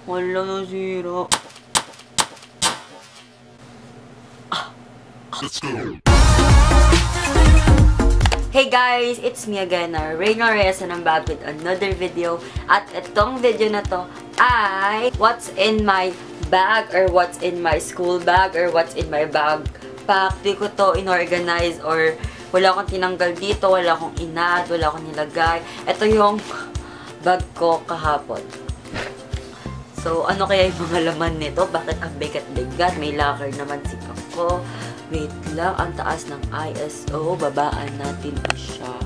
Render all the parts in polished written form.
Wala, nasira. Let's go. Hey guys! It's me again, Reina Reyes, and I'm back with another video. At itong video na to ay what's in my bag or what's in my school bag or what's in my backpack. Di ko to inorganize or wala akong tinanggal dito, wala akong inad, wala akong nilagay. Ito yung bag ko kahapon. So, ano kaya yung mga laman nito? Bakit ang bigat-bigat? May locker naman si ako. Wait lang, ang taas ng ISO. Babaan natin siya.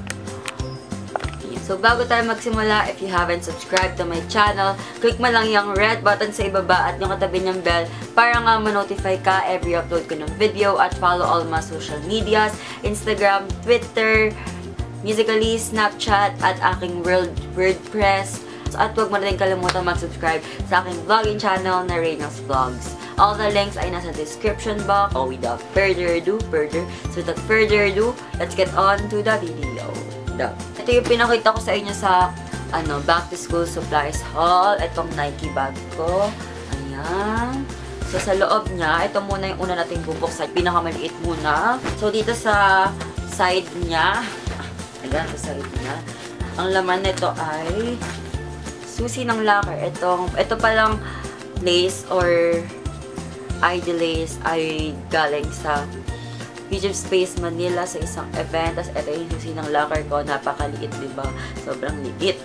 So, bago tayo magsimula, if you haven't subscribed to my channel, click mo lang yung red button sa ibaba at yung katabi ng bell para nga ma-notify ka every upload ko ng video at follow all my social medias, Instagram, Twitter, Musical.ly, Snapchat, at aking WordPress. At huwag mo rin kalimutan mag-subscribe sa aking vlogging channel na Reina's Vlogs. All the links ay nasa description box. So without further ado, let's get on to the video. Ito yung pinakita ko sa inyo sa back to school supplies haul. Itong Nike bag ko. Ayan. So sa loob niya, ito muna yung una nating bubuksan. Pinakamaliit muna. So dito sa side niya, ayan, sa side niya, ang laman nito ay susi ng locker. Ito palang lace or ID lace ay galing sa Egypt Space Manila sa isang event. Tapos ito yung susi ng locker ko. Napakaliit, diba? Sobrang liit.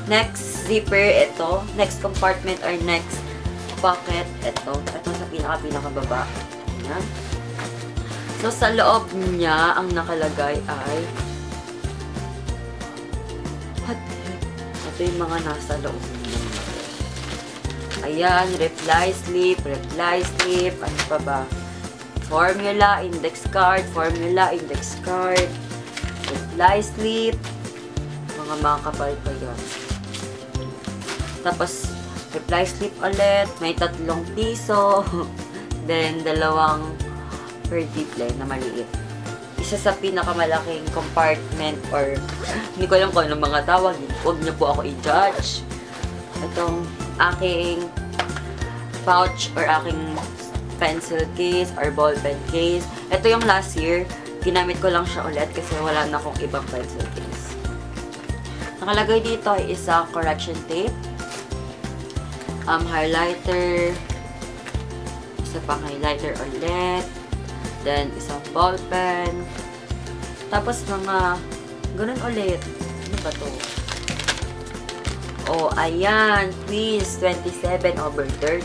Next zipper, ito. Next compartment or next pocket, ito. Ito sa pinaka-baba. Ayan. So, sa loob niya, ang nakalagay ay ito yung mga nasa loob niya. Ayan, reply slip, ano pa ba? Formula, index card, reply slip, mga kapal pa yan. Tapos, reply slip ulit, may 3 piso, then 2 per display na maliit. Isa sa pinakamalaking compartment or hindi ko alam kung anong mga tawag. Huwag niyo po ako i-judge. Itong aking pouch or aking pencil case or ball pen case. Ito yung last year. Ginamit ko lang siya ulit kasi wala na akong ibang pencil case. Nakalagay dito ay isang correction tape, highlighter, isa pang highlighter ulit, then isang ball pen, tapos mga ganun ulit. Ano ba to? Oh, ayan, quiz 27/30.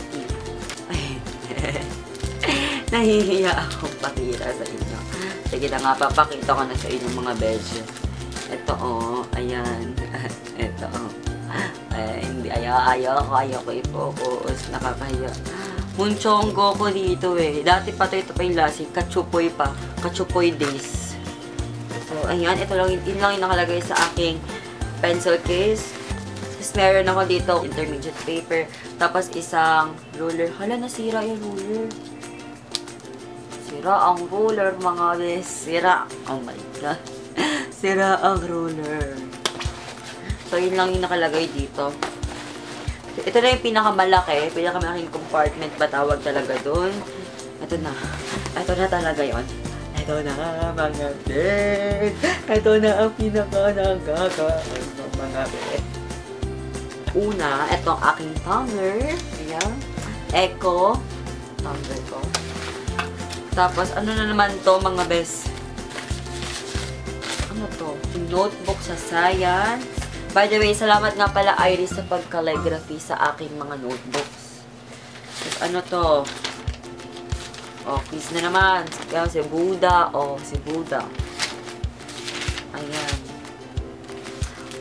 Nahihiya akong pakita sa inyo. Sige na nga, papakita ko na sa inyo mga bedshe. Ito oh, ayan. Ito oh. Hindi, ayaw ko i-focus. Nakakahiya. Munchonggo ko dito eh. Dati pa ito pa yung lasing. Kachupoy pa. Kachupoy days. So, ayan. Ito lang, yun lang yung nakalagay sa aking pencil case. Tapos meron ako dito intermediate paper. Tapos isang ruler. Hala, nasira yung ruler. Sira ang ruler, mga bes. Sira. Oh my God. Sira ang ruler. So, yun lang yung nakalagay dito. Ito na yung pinakamalaking compartment ba tawag talaga dun. Ito na. Ito na talaga yon. Ito na mga bes. Ito na ang pinaka-nagkakaano mga bes. Una, ito ang aking tumbler. Ayan. Eco. Tumbler ko. Tapos, ano na naman to mga bes? Ano to? Notebook sa science. By the way, salamat nga pala Iris sa pag-calligraphy sa aking mga notebooks. Tapos, ano to? Oh, quiz na naman. Yan, si Buddha. Oh, si Buddha. Ayan.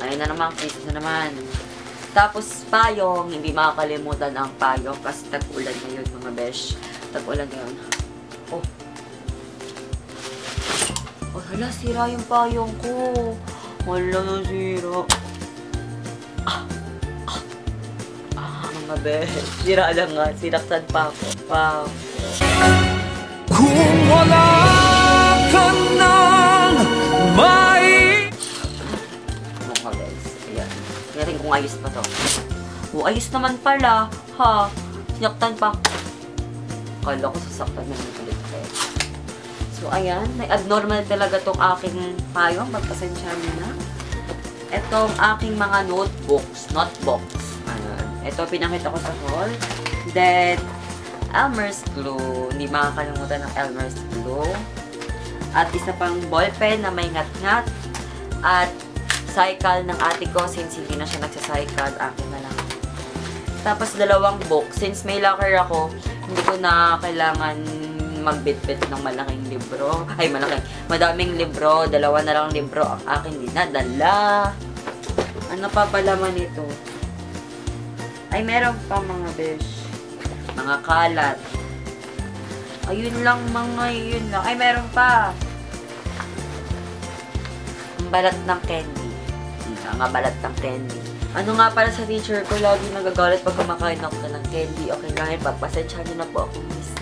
Ayan na naman, quiz na naman. Tapos, payong. Hindi makakalimutan ang payong kasi tag-ulan ngayon, mga besh. Tag-ulan ngayon. Oh. Oh, hala, sira yung payong ko. Wala na sira. Mga besh. Sira lang nga. Sinaksan pa ako. Wow. Kung wala ka nang may... Mga besh. Ayan. Tingnan kung ayos pa to. Oh, ayos naman pala. Ha? Sinaktan pa. Kala ko sasaktan na ulit kayo. So, ayan. May abnormal talaga tong aking payong. Magpasensya nyo na. Itong aking mga notebooks. Ayan. Ito, pinakita ko sa haul. Then, Elmer's glue. Hindi makakalimutan ng Elmer's glue. At isa pang ballpen na may ngat-ngat. At cycle ng ate ko. Since hindi na siya nagsacycle, akin na lang. Tapos, 2 book. Since may locker ako, hindi ko na kailangan magbitbit ng malaking libro. Ay, madaming libro. 2 na lang libro ang aking dinadala. Ano pa palaman ito? Ay, meron pa mga besh. Mga kalat. Ayun lang, yun lang. Ay, meron pa. Ang balat ng candy. Mga balat ng candy. Ano nga para sa teacher ko, lagi nagagalit pag kumakain ako ng candy. Okay lang, pagpasensya nyo na po ako, miss.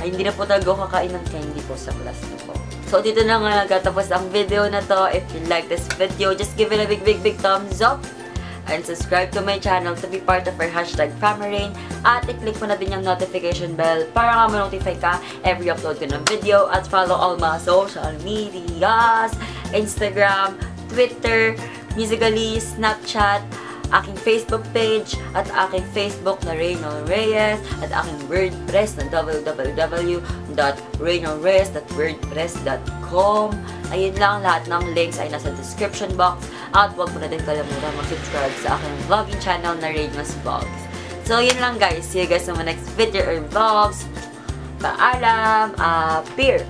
Ay, hindi na po talaga ako kakain ng candy po sa class na po. So, dito na nga nagtatapos ang video na to. If you like this video, just give it a big thumbs up. And subscribe to my channel to be part of our #FamiRain. At i-click mo na din yung notification bell para nga ma-notify ka every upload ko ng video. At follow all my social medias, Instagram, Twitter, Musical.ly, Snapchat, aking Facebook page, at aking Facebook na Reynol Reyes, at aking WordPress na www.reynolreyes.wordpress.com. Ayun lang, lahat ng links ay nasa description box. At huwag mo na din kalimutan mag-subscribe sa aking vlogging channel na Reynol's Vlogs. So, yun lang guys. See you guys on my next video or vlogs. Paalam! Peer!